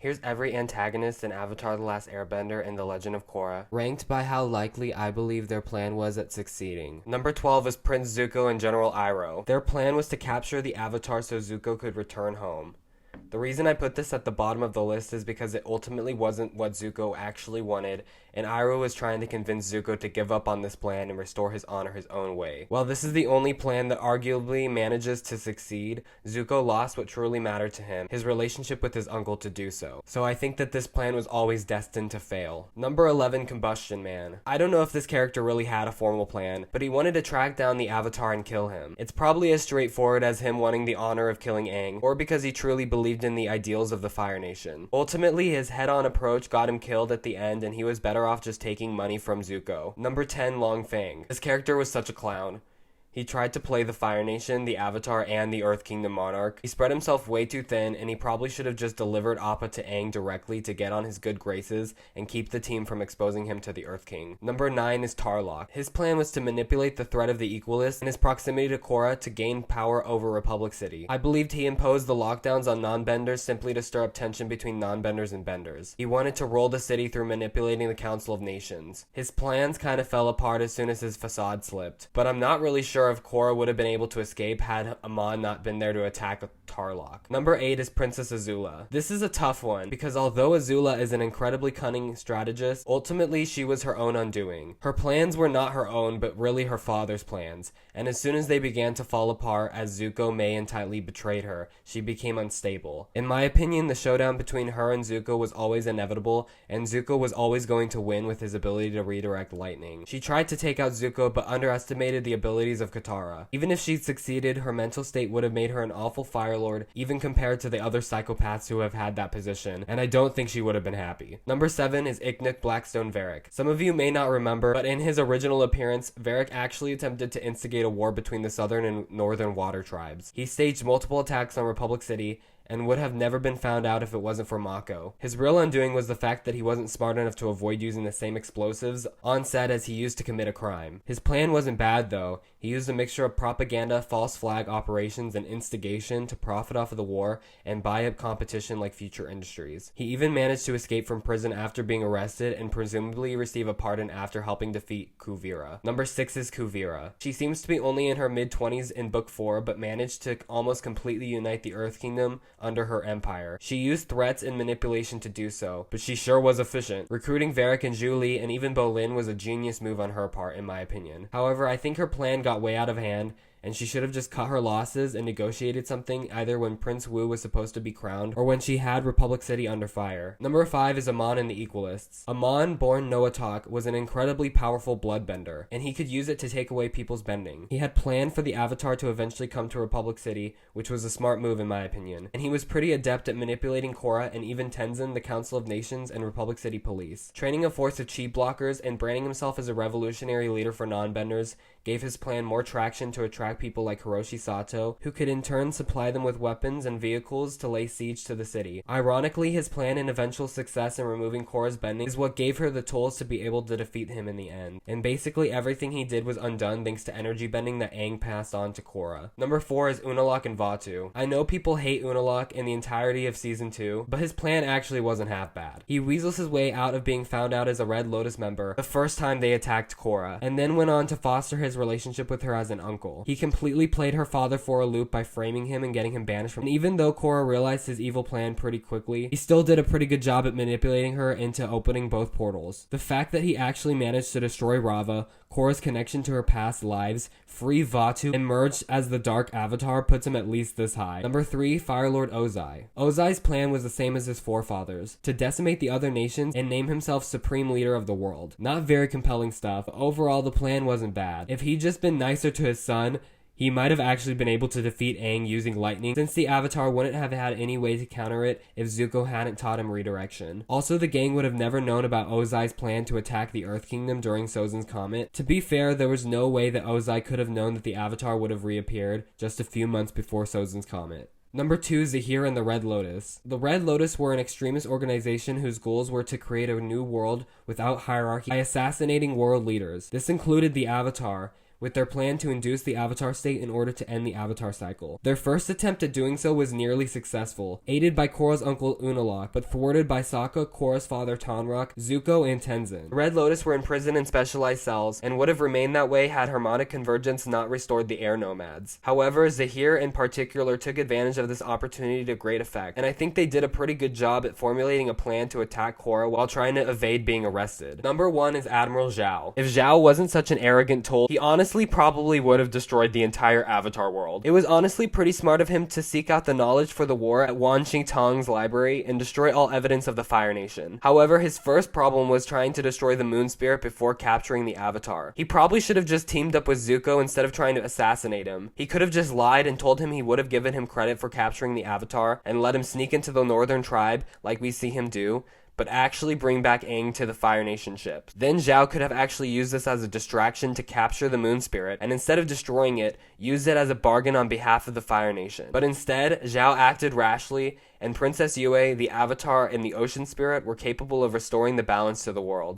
Here's every antagonist in Avatar The Last Airbender and The Legend of Korra, ranked by how likely I believe their plan was at succeeding. Number 12 is Prince Zuko and General Iroh. Their plan was to capture the Avatar so Zuko could return home. The reason I put this at the bottom of the list is because it ultimately wasn't what Zuko actually wanted, and Iroh was trying to convince Zuko to give up on this plan and restore his honor his own way. While this is the only plan that arguably manages to succeed, Zuko lost what truly mattered to him, his relationship with his uncle, to do so. So I think that this plan was always destined to fail. Number 11, Combustion Man. I don't know if this character really had a formal plan, but he wanted to track down the Avatar and kill him. It's probably as straightforward as him wanting the honor of killing Aang, or because he truly believed in the ideals of the Fire Nation. Ultimately, his head-on approach got him killed at the end, and he was better off just taking money from Zuko. Number 10, Long Feng. This character was such a clown. He tried to play the Fire Nation, the Avatar, and the Earth Kingdom monarch. He spread himself way too thin, and he probably should have just delivered Appa to Aang directly to get on his good graces and keep the team from exposing him to the Earth King. Number 9 is Tarlock. His plan was to manipulate the threat of the Equalists and his proximity to Korra to gain power over Republic City. I believed he imposed the lockdowns on non-benders simply to stir up tension between non-benders and benders. He wanted to rule the city through manipulating the Council of Nations. His plans kind of fell apart as soon as his facade slipped, but I'm not really sure if Korra would have been able to escape had Amon not been there to attack Tarlock. Number 8 is Princess Azula. This is a tough one, because although Azula is an incredibly cunning strategist, ultimately she was her own undoing. Her plans were not her own, but really her father's plans, and as soon as they began to fall apart as Zuko may and tightly betrayed her, she became unstable. In my opinion, the showdown between her and Zuko was always inevitable, and Zuko was always going to win with his ability to redirect lightning. She tried to take out Zuko, but underestimated the abilities of Katara. Even if she'd succeeded, her mental state would have made her an awful Firelord, even compared to the other psychopaths who have had that position, and I don't think she would have been happy. Number 7 is Iknik Blackstone Varrick. Some of you may not remember, but in his original appearance, Varrick actually attempted to instigate a war between the southern and northern water tribes. He staged multiple attacks on Republic City, and would have never been found out if it wasn't for Mako. His real undoing was the fact that he wasn't smart enough to avoid using the same explosives on set as he used to commit a crime. His plan wasn't bad though. He used a mixture of propaganda, false flag operations, and instigation to profit off of the war and buy up competition like future industries. He even managed to escape from prison after being arrested and presumably receive a pardon after helping defeat Kuvira. Number 6 is Kuvira. She seems to be only in her mid-20s in book 4, but managed to almost completely unite the Earth Kingdom under her empire. She used threats and manipulation to do so, but she sure was efficient. Recruiting Varrick and Zhu Li and even Bolin was a genius move on her part, in my opinion. However, I think her plan got way out of hand, and she should have just cut her losses and negotiated something either when Prince Wu was supposed to be crowned or when she had Republic City under fire. Number 5 is Amon and the Equalists. Amon, born Noatak, was an incredibly powerful bloodbender, and he could use it to take away people's bending. He had planned for the Avatar to eventually come to Republic City, which was a smart move in my opinion, and he was pretty adept at manipulating Korra and even Tenzin, the Council of Nations, and Republic City Police. Training a force of chi blockers and branding himself as a revolutionary leader for non-benders gave his plan more traction to attract people like Hiroshi Sato, who could in turn supply them with weapons and vehicles to lay siege to the city. Ironically, his plan and eventual success in removing Korra's bending is what gave her the tools to be able to defeat him in the end. And basically everything he did was undone thanks to energy bending that Aang passed on to Korra. Number 4 is Unalaq and Vaatu. I know people hate Unalaq in the entirety of season 2, but his plan actually wasn't half bad. He weasels his way out of being found out as a Red Lotus member the first time they attacked Korra, and then went on to foster his relationship with her as an uncle. He completely played her father for a loop by framing him and getting him banished from. And even though Korra realized his evil plan pretty quickly, he still did a pretty good job at manipulating her into opening both portals. The fact that he actually managed to destroy Rava, Korra's connection to her past lives, free Vaatu, and merged as the Dark Avatar puts him at least this high. Number 3, Firelord Ozai. Ozai's plan was the same as his forefathers, to decimate the other nations and name himself supreme leader of the world. Not very compelling stuff, but overall the plan wasn't bad. If he'd just been nicer to his son, he might have actually been able to defeat Aang using lightning, since the Avatar wouldn't have had any way to counter it if Zuko hadn't taught him redirection. Also, the gang would have never known about Ozai's plan to attack the Earth Kingdom during Sozin's Comet. To be fair, there was no way that Ozai could have known that the Avatar would have reappeared just a few months before Sozin's Comet. Number 2, Zaheer and the Red Lotus. The Red Lotus were an extremist organization whose goals were to create a new world without hierarchy by assassinating world leaders. This included the Avatar, with their plan to induce the Avatar state in order to end the Avatar cycle. Their first attempt at doing so was nearly successful, aided by Korra's uncle Unalaq, but thwarted by Sokka, Korra's father Tarlock, Zuko, and Tenzin. The Red Lotus were imprisoned in specialized cells, and would have remained that way had harmonic convergence not restored the air nomads. However, Zaheer in particular took advantage of this opportunity to great effect, and I think they did a pretty good job at formulating a plan to attack Korra while trying to evade being arrested. Number 1 is Admiral Zhao. If Zhao wasn't such an arrogant tool, he honestly probably would have destroyed the entire Avatar world. It was honestly pretty smart of him to seek out the knowledge for the war at Wan Shi Tong's library and destroy all evidence of the Fire Nation. However, his first problem was trying to destroy the Moon Spirit before capturing the Avatar. He probably should have just teamed up with Zuko instead of trying to assassinate him. He could have just lied and told him he would have given him credit for capturing the Avatar and let him sneak into the Northern Tribe like we see him do, but actually bring back Aang to the Fire Nation ship. Then Zhao could have actually used this as a distraction to capture the Moon Spirit, and instead of destroying it, used it as a bargain on behalf of the Fire Nation. But instead, Zhao acted rashly, and Princess Yue, the Avatar, and the Ocean Spirit were capable of restoring the balance to the world.